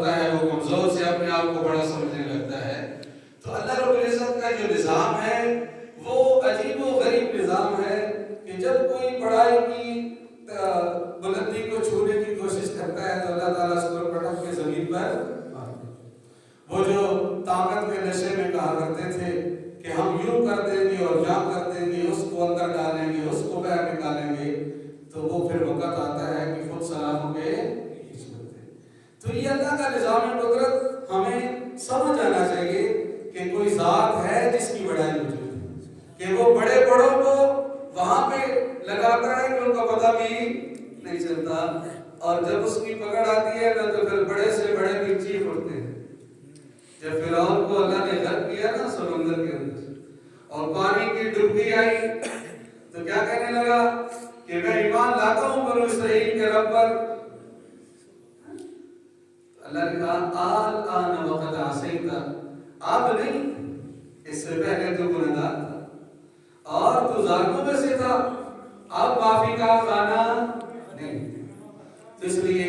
ہوتا ہے وہ کمزور سے اپنے آپ کو بڑا سمجھنے لگتا ہے. تو اللہ رب العزت کا جو نظام ہے وہ عجیب و غریب نظام ہے کہ جب کوئی بڑائی کی بلندی کو چھونے کی کوشش کرتا ہے تو اللہ تعالیٰ اس کو پٹک کے زمین پر مارتے. وہ جو طاقت کے نشے میں کہا کرتے تھے کہ ہم یوں کر دیں گے اور یوں کر دیں گے، اس کو اندر ڈالیں گے، اس کو باہر نکالیں گے، تو وہ پھر وقت آتا ہے کہ خود سلاموں کے پیچھے ہوتے ہیں. تو یہ اللہ کا نظام قدرت ہمیں سمجھ آنا چاہیے کہ کوئی ذات ہے جس کی بڑائی موجود ہے، کہ وہ بڑے بڑوں کو وہاں پہ لگاتا ہے کہ ان کا پتہ بھی نہیں چلتا، اور جب اس کی پکڑ آتی ہے نا تو پھر بڑے سے بڑے بھی چیخ اٹھتے ہیں. جب فرعون کو اللہ نے غرق کیا نا سمندر کے اندر اور پانی کی ڈبکی آئی تو کیا کہنے لگا کہ میں ایمان لاتا ہوں بنو اسرائیل کے رب پر. اللہ نے کہا آن وقت عصیت، اب نہیں، اس سے پہلے تو گنہگار تھا اور تو ظالموں میں سے تھا، اب معافی کا خانہ نہیں. تو اس لیے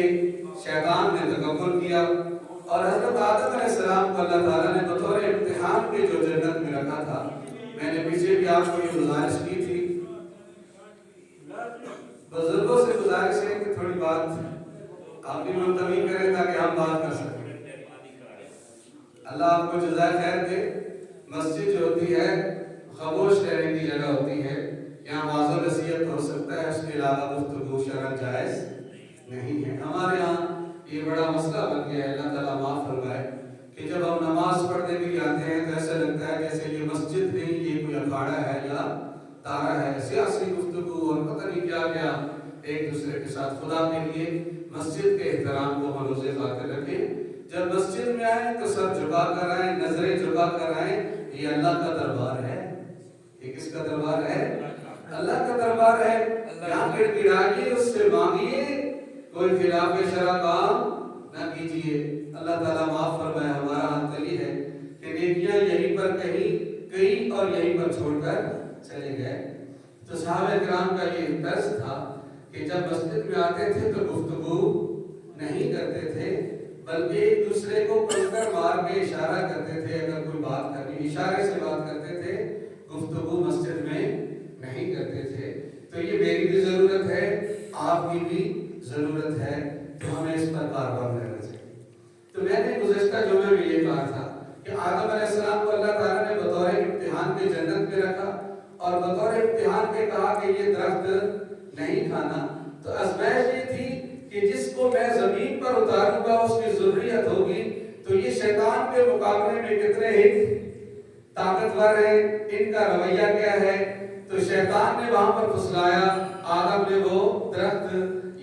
شیطان نے تکبر کیا اور حضرت آدم علیہ السلام کو اللہ تعالیٰ نے بطور امتحان کے جو جنت میں رکھا تھا. میں نے پیچھے بھی آپ کو یہ گزارش کی تھی، بزرگوں سے گزارش ہے کہ تھوڑی بات آپ بھی ملتوی کریں تاکہ ہم بات کر سکیں. اللہ آپ کو جزائے خیر دے. مسجد جو ہوتی ہے خاموش رہنے کی جگہ ہوتی ہے، یہاں واعظ و نصیحت ہو سکتا ہے، اس کے علاوہ گفتگو شرعاً جائز نہیں ہے. ہمارے یہاں یہ بڑا مسئلہ بن گیا ہے، اللہ تعالیٰ معاف فرمائے، کہ جب ہم نماز پڑھنے بھی آتے ہیں تو ایسا لگتا ہے جیسے یہ مسجد نہیں، یہ کوئی اکھاڑا ہے یا تارا ہے. سیاسی گفتگو اور پتہ نہیں کیا کیا ایک دوسرے کے ساتھ. خدا کے لیے مسجد کے احترام کو ہم روزے خاطر رکھیں. جب مسجد میں آئیں تو سر جھکا کر آئیں، نظریں جھکا کر آئیں. یہ اللہ کا دربار ہے. یہ کس کا دربار ہے؟ اللہ کا دربار ہے. یہاں گڑگڑائیے، اس سے مانگیے، کوئی خلاف شرع کام نہ کیجیے. اللہ تعالیٰ معاف فرمائے. ہمارا حال تو یہ ہے کہ نیکیاں یہیں پر کہیں اور یہیں پر چھوڑ کر چلے گئے. تو صحابہ کرام کا یہ طرز تھا کہ جب مسجد میں آتے تھے تو گفتگو نہیں کرتے تھے، بلکہ ایک دوسرے کو پکڑ مار کے اشارہ کرتے تھے. اگر کوئی بات کرنی اشارے سے بات کرتے تھے، گفتگو مسجد میں نہیں کرتے تھے. تو یہ میری بھی ضرورت ہے، آپ کی بھی ضرورت ہے، تو ہمیں اس پر کاربند رہنا چاہیے. تو میں نے گزشتہ جمعے میں یہ کہا تھا کہ آدم علیہ السلام کو اللہ تعالیٰ نے بطور امتحان کے جنت میں رکھا اور بطور امتحان کے کہا کہ یہ درخت نہیں کھانا. تو آزمائش یہ تھی کہ جس کو میں زمین پر اتاروں گا اس کی ذریت ہوگی. تو یہ شیطان کے مقابلے میں کتنے ہی طاقتور ہیں، ان کا رویہ کیا ہے. تو شیطان نے وہاں پر پھسلایا، آدم نے وہ درخت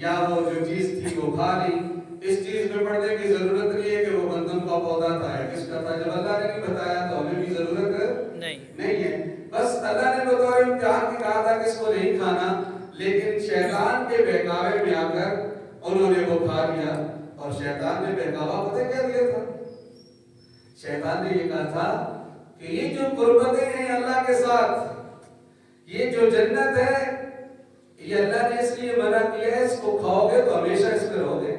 یا وہ جو چیز تھی وہ کھا لی. اس چیز میں پڑھنے کی ضرورت نہیں ہے کہ وہ گندم کا پودا تھا یا کس کا تھا. جب اللہ نے نہیں بتایا تو ہمیں بھی ضرورت نہیں ہے. بس اللہ نے بطور امتحان کی کہا تھا کہ اس کو نہیں کھانا، لیکن شیطان کے بہکاوے میں آ کر انہوں نے وہ کھا لیا. اور شیطان نے بہکاوا پتہ کیا دیا تھا؟ شیطان نے یہ کہا تھا کہ یہ جو قربتیں ہیں اللہ کے ساتھ، یہ جو جنت ہے، یہ اللہ نے اس لیے منع کیا ہے، اس کو کھاؤ گے تو ہمیشہ اس میں رہو گے،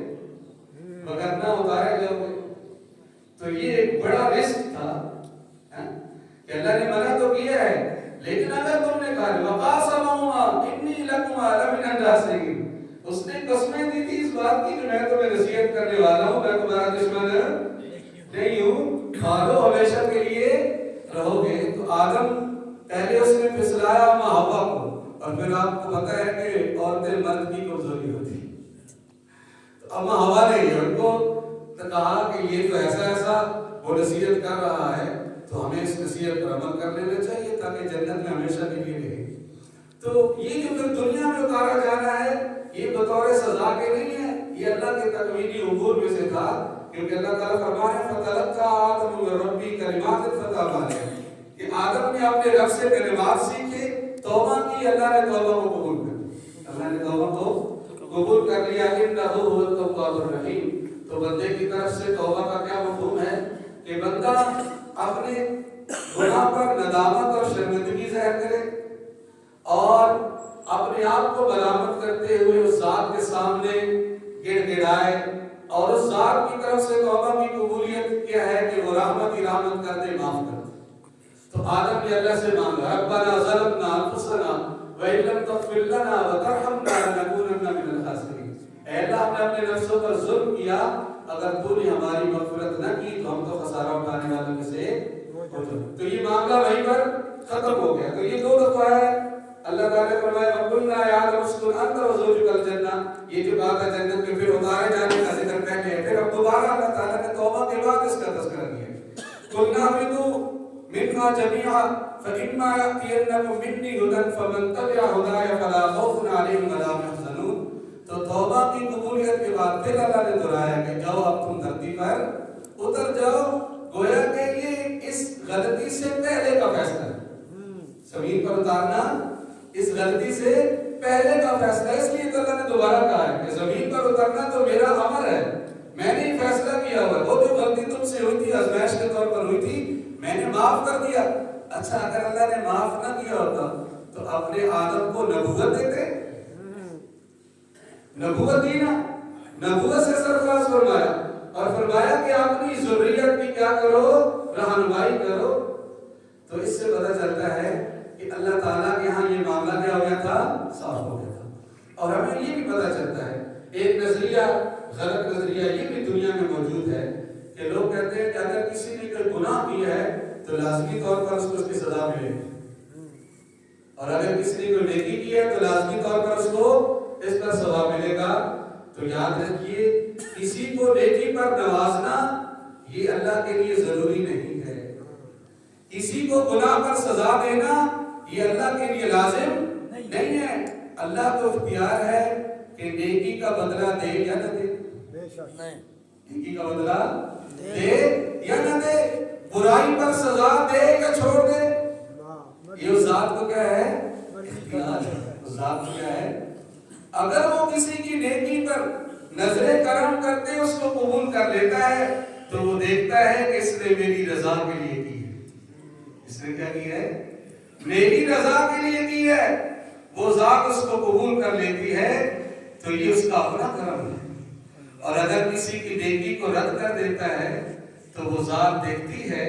مگر نہ اتارے جاؤ گے. تو یہ ایک بڑا رسک تھا کہ اللہ نے منع تو کیا ہے، لیکن اگر تم نے کہا وقاسمہما انی لکما لمن الناصحین، اس نے قسمیں دی تھی اس بات کی کہ میں تمہیں نصیحت کرنے والا ہوں، میں تمہارا دشمن نہیں ہوں، کھالو ہمیشہ کے لیے رہو گے. تو آدم پہلے اس نے پھسلایا اما حوا کو، اور پھر آپ کو پتہ ہے کہ عورتیں مرد کی کمزوری ہوتی. تو اما حوا نے ان کو کہا کہ یہ تو ایسا وہ نصیحت کر رہا ہے تو ہمیں اس نصیحت پر عمل کر لینا چاہیے تاکہ جنت میں ہمیشہ کے لیے رہے. تو یہ جو پھر دنیا میں اتارا جانا ہے یہ بطور سزا کے نہیں ہے، یہ اللہ کے تکوینی امور میں سے تھا. کیونکہ اللہ تعالیٰ فرما رہے ہیں فَتَلَقَّىٰ آدَمُ مِن رَّبِّهِ كَلِمَاتٍ فَتَابَ عَلَيْهِ، کہ آدم نے اپنے رب سے کلمات سیکھے، توبہ کی، اللہ نے توبہ کو قبول کر لیا. اللہ نے توبہ کو قبول کر لیا. إِنَّهُ هُوَ التَّوَّابُ الرَّحِيمُ. تو بندے کی طرف سے توبہ کا کیا مفہوم ہے کہ بندہ اپنے گناہ پر ندامت اور شرمندگی ظاہر کرے اور اپنے آپ کو ملامت کرتے ہوئے اس ذات کے سامنے گڑ گڑائے اور اس ذات ذات کی طرف سے توبہ کی قبولیت کیا ہے کہ وہ رحمت ہی رحمت کر دے، معاف کر دے. تو آدم نے اللہ سے مانگا ربنا ظلمنا انفسنا وان لم تغفر لنا وترحمنا لنكونن من الخاسرین. اے اللہ ہم نے اپنے نفسوں پر ظلم کیا، اگر تو نے ہماری مغفرت نہ کی تو ہم تو خسارہ اٹھانے والوں میں سے ہو جائیں. تو یہ معاملہ وہیں پر ختم ہو گیا. تو یہ دو دفعہ ہے اللہ تعالیٰ نے فرمایا وَقُلْنَا يَا آدَمُ اسْكُنْ أَنْتَ وَزَوْجُكَ الْجَنَّةَ. یہ جو بات ہے جنت میں پھر اتارے جانے کا ذکر پہلے ہے، پھر اب دوبارہ اللہ تعالیٰ نے توبہ کے بعد اس کا تذکرہ کیا. قُلْنَا اهْبِطُوا مِنْهَا جَمِيعًا فَإِمَّا يَأْتِيَنَّكُم مِّنِّي هُدًى فَمَن تَبِعَ هُدَايَ فَلَا خَوْفٌ عَلَيْهِمْ وَلَا هُمْ يَحْزَنُونَ. تو توبہ کی قبولیت کے بعد پھر اللہ نے دہرایا کہ جاؤ اب تم دھرتی پر اتر جاؤ. گویا کہ یہ اس غلطی سے پہلے کا فیصلہ ہے. زمین پر اتارنا اس غلطی سے پہلے کا فیصلہ ہے. اس لیے تو اللہ نے دوبارہ کہا ہے کہ زمین پر اترنا تو میرا امر ہے، میں نے فیصلہ کیا ہوا ہے. وہ جو غلطی تم سے ہوئی تھی آزمائش کے طور پر ہوئی تھی، میں نے معاف کر دیا. اچھا اگر اللہ نے معاف نہ کیا ہوتا تو اپنے آدم کو نبوت دیتے؟ نبوت دی نا، نبوت سے سرفراز فرمایا اور فرمایا کہ اپنی ذریت کی کیا کرو، رہنمائی کرو. تو اس سے پتہ چلتا ہے کہ اللہ تعالیٰ کے ہاں یہ معاملہ کیا ہو گیا تھا، صاف ہو گیا تھا. اور ہمیں یہ بھی پتہ چلتا ہے ایک نظریہ، غلط نظریہ یہ بھی دنیا میں موجود ہے کہ لوگ کہتے ہیں کہ اگر کسی نے کوئی گناہ کیا ہے تو لازمی طور پر اس کو اس کی سزا ملے گی، اور اگر کسی نے کوئی نیکی کی ہے تو لازمی طور پر اس کو اس پر ثواب ملے گا. تو یاد رکھیے کسی کو نیکی پر نوازنا یہ اللہ کے لیے ضروری نہیں ہے. کسی کو گناہ پر سزا دینا یہ اللہ کے لیے لازم نہیں ہے. اللہ کو اختیار ہے کہ نیکی کا بدلہ دے یا نہ دے. نیکی کا بدلہ دے یا نہ دے، برائی پر سزا دے یا چھوڑ دے، یہ اس ذات کو کیا ہے، اختیار ہے. اس ذات کو کیا ہے، اگر وہ کسی کی نیکی پر نظر کرم کرتے اس کو قبول کر لیتا ہے تو وہ دیکھتا ہے کہ اس نے میری رضا کے لیے کی ہے. اس نے کیا کی ہے، میری رضا کے لیے کی ہے. وہ ذات اس کو قبول کر لیتی ہے تو یہ اس کا اپنا کرم ہے. اور اگر کسی کی نیکی کو رد کر دیتا ہے تو وہ ذات دیکھتی ہے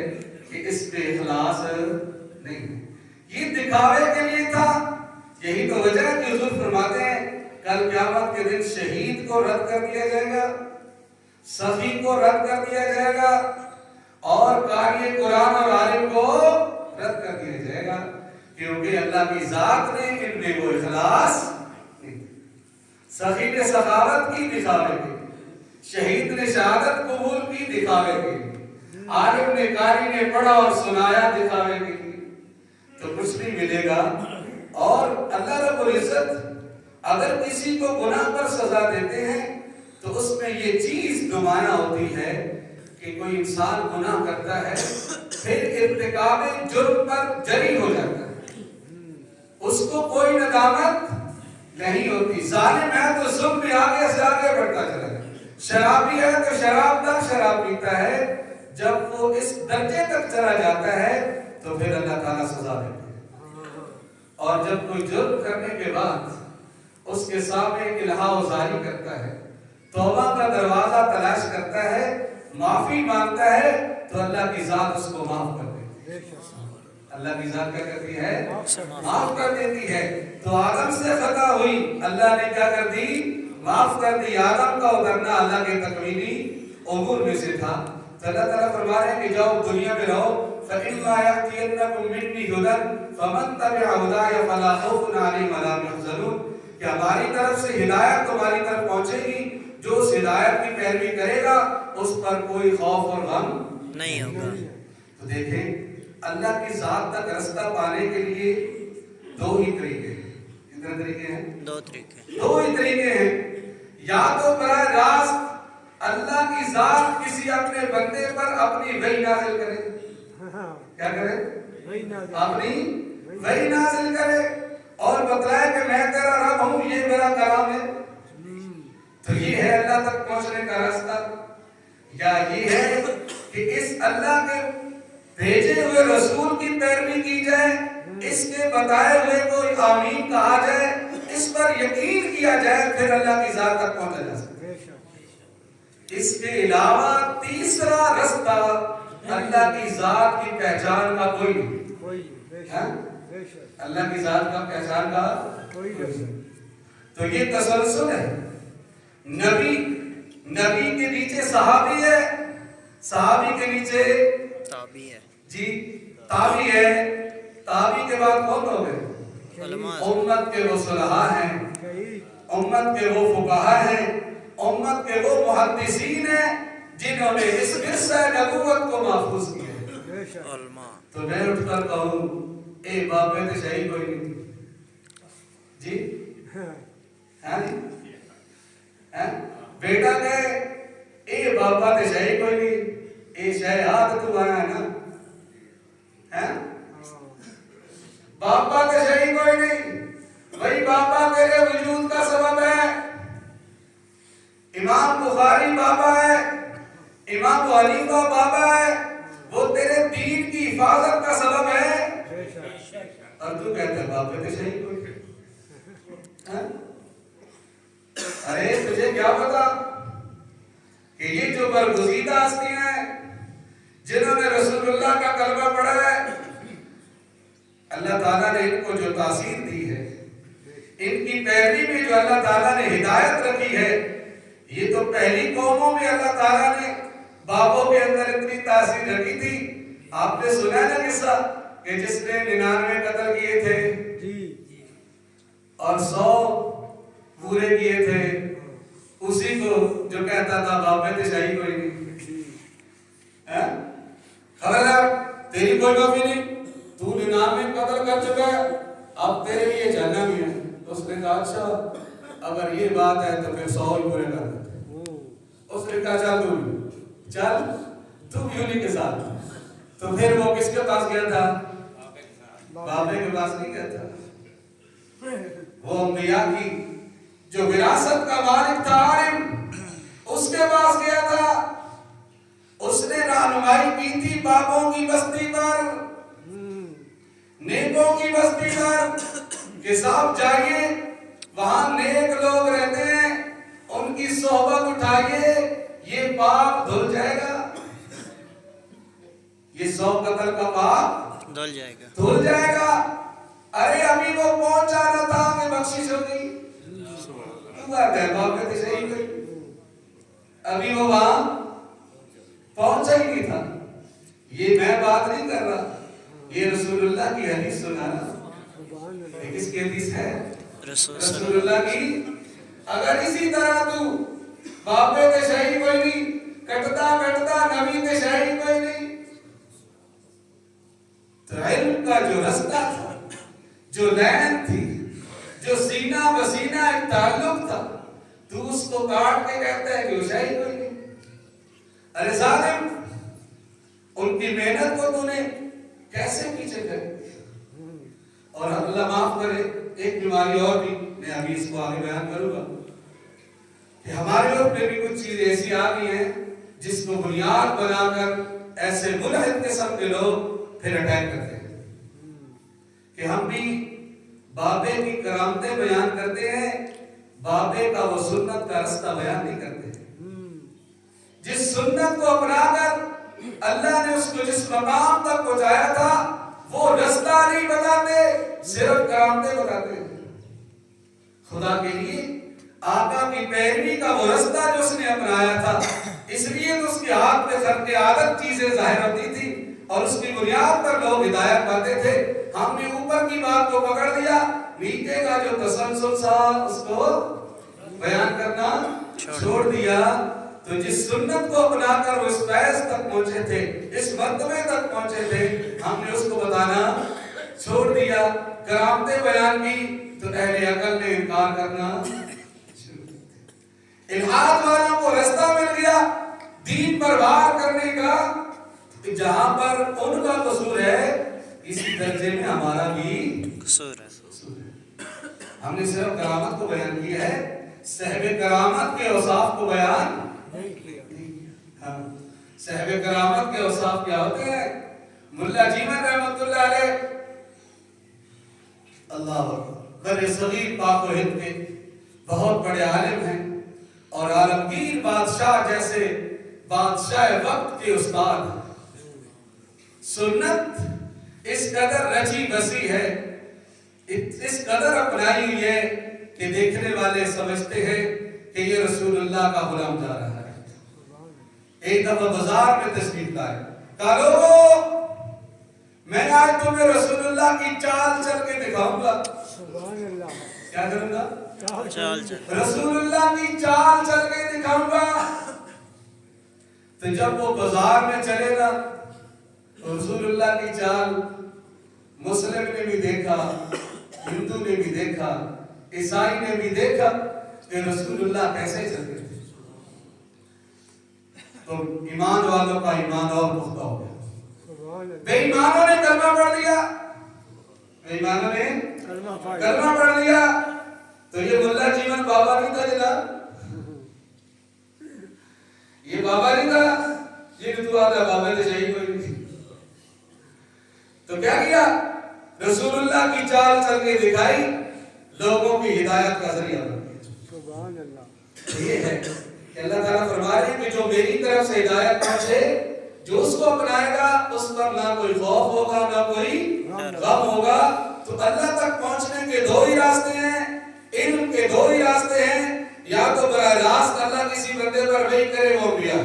کہ اس میں اخلاص نہیں. یہ دکھاوے کے لیے تھا. یہی تو وجہ ہے کہ حضور فرماتے ہیں کل قیامت کے دن شہید کو رد کر دیا جائے گا، سخی کو رد کر دیا جائے گا، اور قاری قرآن اور عالم کو رد کر دیا جائے گا، کیونکہ اللہ کی ذات نے ان میں وہ اخلاص نہیں. سخی نے سخاوت کی دکھاوے کے، شہید نے شہادت قبول کی دکھاوے کے، عالم نے قاری نے پڑھا اور سنایا دکھاوے کے لیے. تو کچھ نہیں ملے گا. اور اللہ رب العزت اگر کسی کو گناہ پر سزا دیتے ہیں تو اس میں یہ چیز نمایاں ہوتی ہے کہ کوئی انسان گناہ کرتا ہے پھر ارتکاب جرم پر جری ہو جاتا ہے، اس کو کوئی ندامت نہیں ہوتی. ظالم ہے تو ظلم میں آگے سے آگے بڑھتا چلا جائے، شرابی ہے تو شراب تک شراب پیتا ہے. جب وہ اس درجے تک چلا جاتا ہے تو پھر اللہ تعالیٰ سزا دیتے ہیں. اور جب کوئی جرم کرنے کے بعد اس کے سامنے الہا و زاری کرتا ہے، توبہ کا دروازہ تلاش کرتا ہے، معافی مانگتا ہے تو اللہ کی ذات اس کو معاف کر دیتی ہے. اللہ کی ذات کیا کرتی ہے، معاف کر دیتی ہے. تو آدم سے خطا ہوئی، اللہ نے کیا کر دی، معاف کر دی. آدم کا اترنا اللہ کے تکوینی امور میں سے تھا. تو اللہ تعالیٰ فرما رہے ہیں کہ جاؤ دنیا میں رہو. فَإِمَّا يَأْتِيَنَّكُم مِّنِّي هُدًى فَمَن تَبِعَ هُدَايَ فَلَا خَوْفٌ عَلَيْهِمْ وَلَا هُمْ يَحْزَنُونَ. کہ ہماری طرف سے ہدایت تمہاری طرف پہنچے گی، جو اس ہدایت کی پیروی کرے گا اس پر کوئی خوف اور غم نہیں ہوگا. تو دیکھیں اللہ کی ذات تک رستہ پانے کے لیے دو ہی طریقے ہیں. کتنے طریقے ہیں، دو ہی طریقے ہیں. یا تو براہ راست اللہ کی ذات کسی اپنے بندے پر اپنی وحی نازل کرے. کیا کرے، اپنی وحی نازل کرے اور بتلائے کہ میں تیرا رب ہوں، یہ میرا کلام ہے. تو یہ ہے اللہ تک پہنچنے کا راستہ. یا یہ ہے کہ اس اللہ کے بھیجے ہوئے رسول کی پیروی کی جائے، اس کے بتائے ہوئے کو آمین کہا جائے، اس پر یقین کیا جائے، پھر اللہ کی ذات تک پہنچا جا سکتا ہے. اس کے علاوہ تیسرا رستہ اللہ کی ذات کی پہچان کا کوئی نہیں. اللہ کی ذات کا پہچان کا کوئی نہیں. تو یہ تسلسل ہے. نبی کے نیچے صحابی ہے, صحابی کے نیچے تابعی ہے, جی تابعی ہے, تابعی کے بعد کون ہو گئے؟ امت کے وہ صلحاء ہیں, امت کے وہ فقہاء ہیں, امت کے وہ محدثین ہیں جنہوں نے اس ورثہ نبوت کو محفوظ کیا ہے. تو میں اٹھ کر کہوں اے باپ تو صحیح کوئی نہیں جی, ہاں جی, بیٹا کہے اے باپا تو صحیح کوئی نہیں, اے شہاد تو آیا ہے نا, باپا تو صحیح کوئی نہیں, بھائی باپا تیرے وجود کا سبب ہے. امام بخاری بابا ہے, امام ابو حنیفہ بابا ہے, وہ تیرے دین کی حفاظت کا سبب ہے, اور تو کہتا ہے باپ تو صحیح کوئی. ارے تجھے کیا پتا کہ یہ جو برگزیدہ ہستیاں ہیں جنہوں نے رسول اللہ کا کلمہ پڑھا ہے, اللہ تعالیٰ نے ان کو جو تاثیر دی ہے, ان کی پیروی میں جو اللہ تعالیٰ نے ہدایت رکھی ہے, یہ تو پہلی قوموں میں اللہ تعالیٰ نے بابوں کے اندر اتنی تاثیر رکھی تھی. آپ نے سنا نا قصہ کہ جس نے 99 قتل کیے تھے اور 100 پورے کیے تھے, اسی کو جو کہتا تھا باپ میں تو صحیح کوئی نہیں, خبردار تیری کوئی کافی نہیں, تو 99 قتل کر چکا ہے, اب تیرے لیے جہنم ہی ہے. تو اس نے کہا اچھا اگر یہ بات ہے تو پھر 100 ہی پورے کر دیتے. اس نے کہا چل تو بھی انہیں کے ساتھ. تو پھر وہ کس کے پاس گیا تھا؟ بابے کے پاس نہیں گیا تھا, وہ انبیاء کی جو وراثت کا مالک تھا عالم, اس کے پاس گیا تھا. اس نے رہنمائی کی تھی بابوں کی بستی پر, نیکوں کی بستی پر, کہ صاحب جائیے وہاں نیک لوگ رہتے ہیں, ان کی صحبت اٹھائیے, یہ پاپ دھل جائے گا, یہ 100 قتل کا پاپ دھل جائے گا. ارے ابھی وہ پہنچا نہ تھا کہ بخشش ہو گئی. ابھی وہ وہاں پہنچا ہی نہیں تھا. یہ میں بات نہیں کر رہا, یہ رسول اللہ کی حدیث سنانا. کس کی حدیث ہے؟ رسول اللہ کی. اگر اسی طرح تو باپے تے شہی کوئی نہیں, کٹتا نبی تے شہی کوئی نہیں, تو علم کا جو رستہ تھا, جو لین تھی, جو سینہ بسینہ ایک تعلق تھا, تو اس کو کاٹ کے کہتا ہے کہ وہ شہی کوئی نہیں. ارے ظالم, ان کی محنت کو تو نے کیسے پیچھے کر. اور اللہ معاف کرے, ایک بیماری اور بھی میں ابھی اس کو آگے بیان کروں گا کہ ہمارے اوپر میں بھی کچھ چیزیں ایسی آ گئی ہیں جس کو بنیاد بنا کر ایسے ملحد قسم کے لوگ پھر اٹیک کرتے ہیں کہ ہم بھی بابے کی کرامتیں بیان کرتے ہیں, بابے کا وہ سنت کا رستہ بیان نہیں کرتے. جس سنت کو اپنا کر اللہ نے اس کو جس مقام تک پہنچایا تھا وہ رستہ نہیں بتاتے, صرف کرامتیں بتاتے ہیں. خدا کے لیے آقا کی پیروی کا وہ رستہ جو اس نے اپنایا تھا, اس لیے تو اس کے ہاتھ میں خرق عادت چیزیں ظاہر ہوتی تھی اور اس کی بنیاد پر لوگ ہدایت پاتے تھے. ہم نے اوپر کی بات کو پکڑ لیا, نیچے کا جو تسلسل تھا اس کو بیان کرنا چھوڑ دیا. تو جس سنت کو اپنا کر وہ اس فیض تک پہنچے تھے, اس مرتبے تک پہنچے تھے, ہم نے اس کو بتانا چھوڑ دیا. کرامتیں بیان کی تو اہل عقل نے انکار کرنا. الحاد والوں کو رستہ مل گیا دین پر وار کرنے کا, جہاں پر ان کا قصور ہے اسی درجے میں ہمارا بھی قصور ہے. ہم نے صرف کرامت کو بیان کیا ہے, صاحب کرامت کے اوصاف کو بیان نہیں کیا. صاحب کرامت کے اوصاف کیا ہوتے ہیں؟ ملا جیمن رحمت اللہ علیہ, اللہ بر صغیر پاک و ہند کے بہت بڑے عالم ہیں. اور عالمگیر بادشاہ جیسے بادشاہ وقت کے استاد. سنت اس قدر رچی بسی ہے, اس قدر اپنائی ہوئی ہے کہ دیکھنے والے سمجھتے ہیں کہ یہ رسول اللہ کا غلام جا رہا ہے. ایک دفعہ بازار میں تشریف لائے, کہا لوگوں میں آج تمہیں رسول اللہ کی چال چل کے دکھاؤں گا. کیا کروں گا؟ رسول اللہ کی چال چل کے دکھاؤں گا. تو جب وہ بازار میں چلے گا, رسول اللہ کی چال مسلم نے بھی دیکھا, ہندو نے بھی دیکھا, عیسائی نے بھی دیکھا کہ رسول اللہ کیسے چلتے تھے. تو ایمان والوں کا ایمان اور پختہ ہو گیا. بے ایمانوں نے کلمہ پڑھ لیا, بے ایمانوں نے کلمہ پڑھ لیا. تو یہ ملا جیون بابا نہیں تھا جناب, یہ بابا نہیں تھا, یہ تو آتا بابا تو صحیح کوئی نہیں. تو کیا کیا؟ رسول اللہ کی چال چل کے دکھائی, لوگوں کی ہدایت کا ذریعہ بن گیا. سبحان اللہ. یہ ہے کہ اللہ تعالیٰ فرما رہے ہیں کہ جو میری طرف سے ہدایت پہنچے, جو اس کو اپنائے گا اس پر نہ کوئی خوف ہوگا نہ کوئی غم ہوگا. تو اللہ تک پہنچنے کے دو ہی راستے ہیں, علم کے دو ہی راستے ہیں. یا تو براہ راست اللہ کسی بندے پر وحی کرے وہ انبیاء,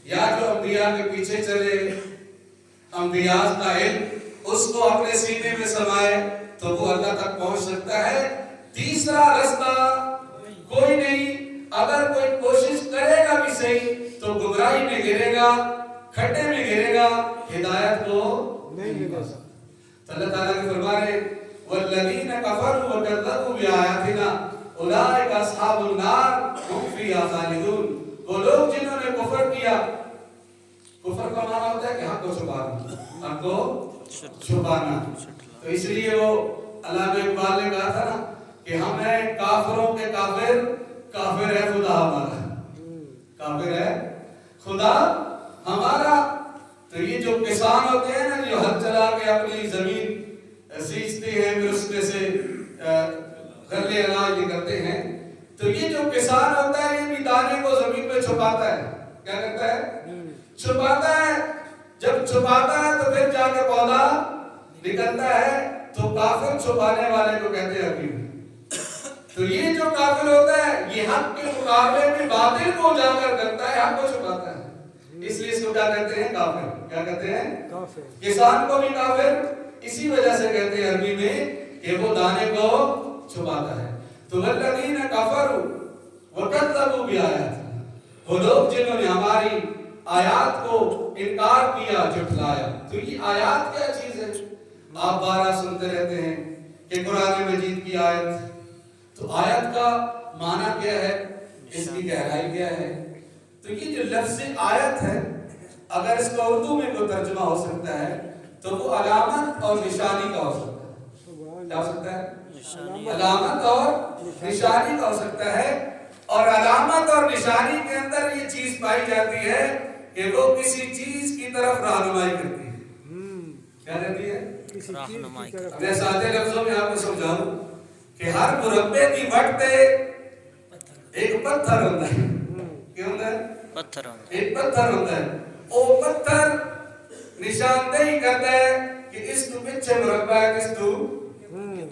یا جو انبیاء کے پیچھے چلے, انبیاء کا علم اس کو اپنے سینے میں سمائے تو وہ اللہ تک پہنچ سکتا ہے. تیسرا راستہ کوئی نہیں. اگر کوئی کوشش کرے گا بھی صحیح تو گمراہی میں گرے گا, کھڈے میں گرے گا, ہدایت کو نہیں ملے گا. تو اللہ تعالیٰ نے فرما رہے والذین کفروا وکذبوا بآیاتنا اولئک اصحاب النار هم فیہا خالدون. وہ لوگ جنہوں نے کفر کیا, کفر کا معنی ہوتا ہے کہ حق کو چھپانا, حق کو چھپانا. تو اس لیے وہ علامہ اقبال نے کہا تھا نا کہ ہم ہیں کافروں کے کافر, کافر ہے خدا ہمارا, کافر ہے خدا ہمارا. تو یہ جو کسان ہوتے ہیں نا, جو ہل چلا کے اپنی زمین سیچتے ہیں, پھر اس میں سے غلے اناج نکلتے ہیں, تو یہ جو کسان ہوتا ہے یہ بھی دانے کو زمین میں چھپاتا ہے. کیا کرتا ہے؟ چھپاتا ہے. جب چھپاتا ہے تو پھر جا کے پودا نکلتا ہے. تو کافر چھپانے والے کو کہتے ہیں حکیم. تو یہ جو کافر ہوتا ہے یہ حق کے مقابلے میں باطل کو اجاگر کرتا ہے, حق کو چھپاتا ہے. اس لیے اس کو کیا کہتے ہیں؟ کافر. کیا کہتے ہیں؟ کافر. کسان کو بھی کافر اسی وجہ سے کہتے ہیں عربی میں کہ وہ دانے کو چھپاتا ہے. تو والذین کفروا وکذبوا بآیاتنا, وہ لوگ جنہوں نے ہماری آیات کو انکار کیا, جھٹلایا. تو یہ آیات کیا چیز ہے؟ آپ بارہ سنتے رہتے ہیں کہ قرآن مجید کی آیت. تو آیت کا معنی کیا ہے, اس کی گہرائی کیا ہے؟ تو یہ جو لفظ آیت ہے, اگر اس کا اردو میں کوئی ترجمہ ہو سکتا ہے تو وہ علامت اور نشانی کا ہو سکتا ہے. کیا ہو سکتا ہے؟ علامت اور نشانی کا ہو سکتا ہے. اور علامت اور نشانی کے اندر یہ چیز پائی جاتی ہے کہ وہ کسی چیز کی طرف رہنمائی کرتی ہے. کیا رہتی ہے؟ اپنے سادے لفظوں میں آپ کو سمجھاؤں کہ ہر مربے کی وٹ پہ ایک پتھر ہوتا ہے. کیا ہوتا ہے؟ پتھر. ایک پتھر ہوتا ہے. وہ پتھر نشاندہی کرتا ہے کہ اس تو پیچھے مربع ہے, کس تو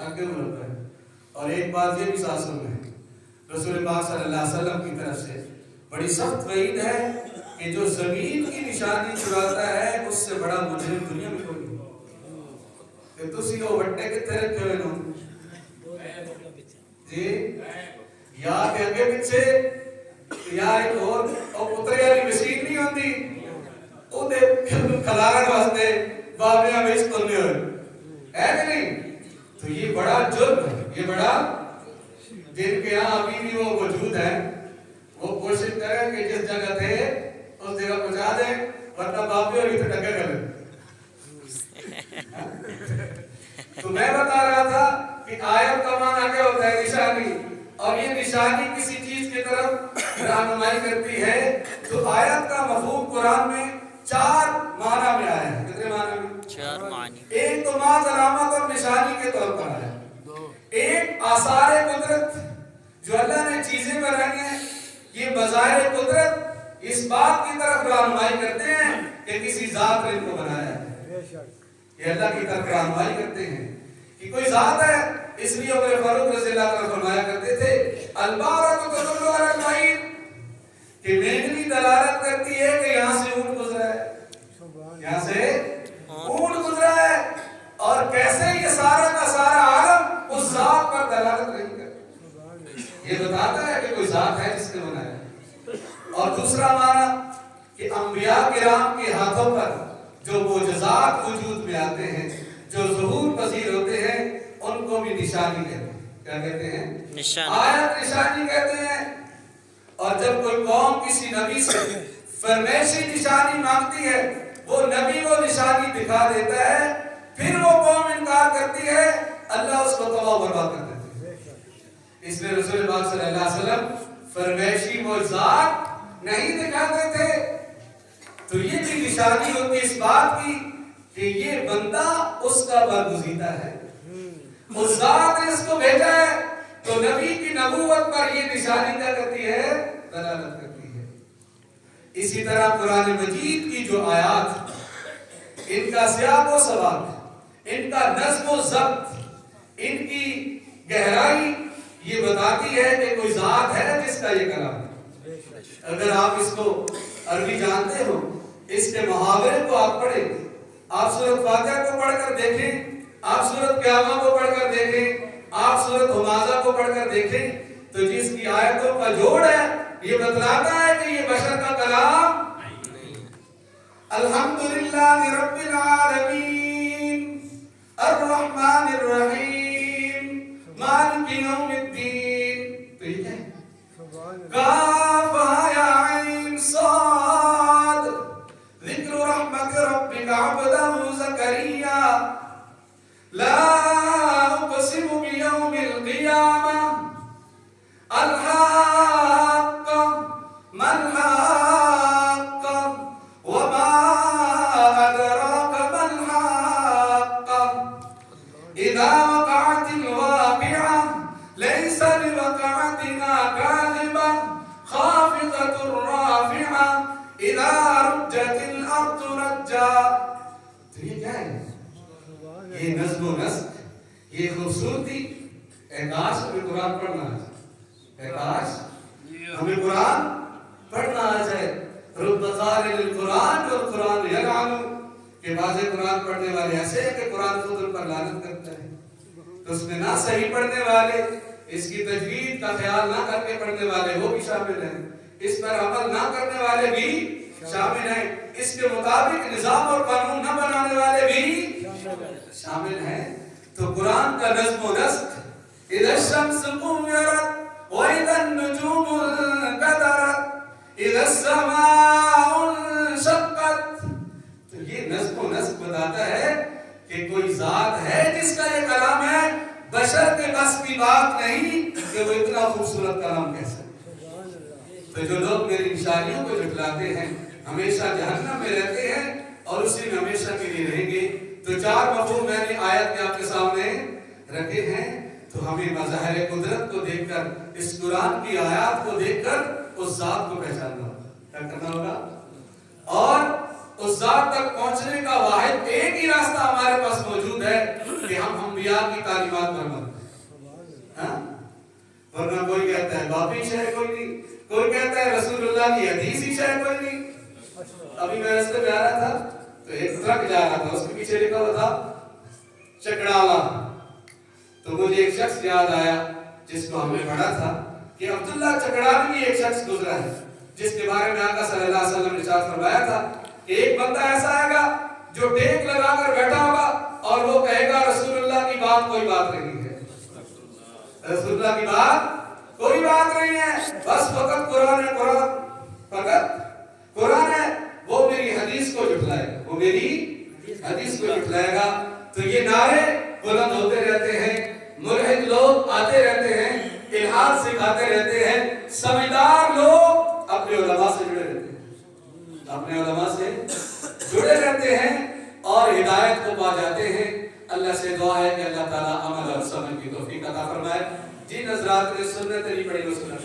آگے مربع ہے. اور ایک بات یہ بھی ساتھ سن لیں, رسول پاک صلی اللہ علیہ وسلم کی طرف سے بڑی سخت وعید ہے کہ جو زمین کی نشانی چراتا ہے اس سے بڑا مجرم دنیا میں کوئی نہیں. کہ تسی وہ وٹے کتنے رکھے ہوئے نو جی, یا کہ اگے پیچھے, یا ایک اور اترے والی مشین نہیں ہوتی وہ کھلارن واسطے بابیاں بیچ تلنے ہوئے ہے کہ نہیں. تو یہ بڑا جرم ہے, یہ بڑا, جن کے یہاں ابھی بھی وہ موجود ہے وہ کوشش کریں کہ جس جگہ تھے اس جگہ پہنچا دیں, ورنہ باپی اور اتنے ٹکے کریں. تو میں بتا رہا تھا کہ آیت کا معنی کیا ہوتا ہے؟ نشانی. اور یہ نشانی کسی چیز کی طرف رہنمائی کرتی ہے. تو آیت کا مفہوم قرآن میں 4 معنی میں آیا ہے. کتنے معنی میں؟ 4 معنی. ایک تو محض علامت اور نشانی کے طور پر آیا ہے. ایک آثار قدرت جو اللہ نے چیزیں بنائی ہیں, یہ بات کی طرف رہنمائی کرتے ہیں کہ کسی ذات نے ان کو بنایا ہے. یہ اللہ کی طرف رہنمائی کرتے ہیں کہ کوئی ذات ہے. اس لیے عمر فاروق رضی اللہ عنہ فرمایا کرتے تھے البارۃ تدل علی البعیر کہ مینگنی دلالت کرتی ہے کہ یہاں سے اونٹ گزرا ہے, یہاں سے اونٹ گزرا ہے. اور کیسے یہ سارا کا سارا عالم اس ذات پر دلالت نہیں کرتا, یہ بتاتا ہے کہ کوئی ذات ہے جس نے بنایا. اور دوسرا معنی کہ انبیاء کرام کے ہاتھوں پر جو معجزات وجود میں آتے ہیں, جو ظہور پذیر ہوتے ہیں, ان کو بھی نشانی کہتے ہیں. کیا کہتے ہیں؟ نشانی. آیت نشانی کہتے ہیں. اور جب کوئی قوم کسی نبی سے فرمائشی نشانی مانگتی ہے, وہ نبی وہ نشانی دکھا دیتا ہے, پھر وہ قوم انکار کرتی ہے, اللہ اس کو تباہ و برباد کر دیتا ہے. اس لیے رسول پاک صلی اللہ علیہ وسلم فرمائشی معجزات نہیں دکھاتے تھے. تو یہ بھی نشانی ہوتی اس بات کی کہ یہ بندہ اس کا برگزیدہ ہے, اس ذات نے اس کو بھیجا ہے. تو نبی کی نبوت پر یہ نشانی کیا کرتی ہے؟ دلالت کرتی ہے. اسی طرح قرآن مجید کی جو آیات, ان کا سیاق و سباق, ان کا نظم و ضبط, ان کی گہرائی یہ بتاتی ہے کہ کوئی ذات ہے جس کا یہ کلام ہے. اگر آپ اس کو عربی جانتے ہو, اس کے محاورے کو آپ پڑھیں, آپ سورۃ فاتحہ کو پڑھ کر دیکھیں, آپ سورۃ قیامہ کو پڑھ کر دیکھیں, آپ سورۃ ہمازہ کو پڑھ کر دیکھیں, تو جس کی آیتوں کا جوڑ ہے یہ بتلاتا ہے کہ یہ بشر کا کلام نہیں ہے. الحمدللہ رب العالمین الرحمن الرحیم مالک یوم الدین. تو یہ ہے کاف یا عین صاد ذکر رحمت ربک عبدہ زکریا لا اقسم بیوم القیامہ الحاقہ ما الحاقہ وما ادراک ما الحاقہ اذا وقعت الواقعہ لیس لوقعتها کاذبہ خافضۃ رافعہ اذا رجت الارض رجا. تو یہ کیا ہے؟ یہ نظم و نسق, یہ خوبصورتی. کاش ہمیں قرآن پڑھنا آ جائے, کاش ہمیں قرآن پڑھنا آ جائے. رب قارئ للقرآن والقرآن یلعن, کہ بعض قرآن پڑھنے والے ایسے ہیں کہ قرآن خود ان پر لعنت کرتا ہے. تو اس میں نہ صحیح پڑھنے والے, اس کی تجوید کا خیال نہ کر کے پڑھنے والے وہ بھی شامل ہیں, اس پر عمل نہ کرنے والے بھی شامل ہیں, اس کے مطابق نظام اور قانون نہ بنانے والے بھی شامل ہیں. تو قرآن کا نظم و نسق اذا الشمس كورت واذا النجوم انكدرت اذا السماء انشقت. تو یہ نظم و نسق بتاتا ہے کہ کوئی ذات ہے جس کا یہ کلام ہے, بشر کے بس کی بات نہیں کہ وہ اتنا خوبصورت کلام کہہ سکے. تو جو لوگ میری نشانیوں کو جھٹلاتے ہیں ہمیشہ جہنم میں رہتے ہیں اور اسی میں ہمیشہ کے لیے رہیں گے. تو چار مفہوم میں نے آیت میں آپ کے سامنے رکھے ہیں. تو ہمیں مظاہر قدرت کو دیکھ کر, اس قرآن کی آیات کو دیکھ کر اس ذات کو پہچاننا ہوگا. کیا کرنا ہوگا؟ اور اس ذات تک پہنچنے کا واحد ایک ہی راستہ ہمارے پاس موجود ہے کہ ہم انبیاء کی تعلیمات پر عمل کریں. ورنہ کوئی کہتا ہے باپی شے کوئی نہیں, کوئی کہتا ہے رسول اللہ کی حدیث ہی شے کوئی نہیں. ابھی میں راستے میں آ رہا تھا تو ایک ٹرک جا رہا تھا, اس کے پیچھے لکھا ہوا تھا چکڑالا. تو مجھے ایک شخص یاد آیا جس کو ہم نے پڑھا تھا کہ عبداللہ چکڑالوی ایک شخص گزرا ہے جس کے بارے میں آقا صلی اللہ علیہ وسلم نے ارشاد فرمایا تھا کہ ایک بندہ ایسا آئے گا جو ٹیک لگا کر بیٹھا ہوگا اور وہ کہے گا رسول اللہ کی بات کوئی بات نہیں ہے, رسول اللہ کی بات کوئی بات نہیں ہے, بس فقط قرآن ہے, قرآن فقط قرآن ہے. وہ میری حدیث کو جھٹلائے گا, وہ میری حدیث کو جھٹلائے گا. تو یہ نعرے بلند ہوتے رہتے ہیں, ملحد لوگ آتے رہتے ہیں, الحاد سکھاتے رہتے ہیں, سمجھدار لوگ اپنے علماء سے جڑے رہتے ہیں, اپنے علماء سے جڑے رہتے ہیں اور ہدایت کو پا جاتے ہیں. اللہ سے دعا ہے کہ اللہ تعالیٰ عمل اور سمجھ کی توفیق عطا فرمائے. جن حضرات نے سنت نہیں پڑھی وہ سنت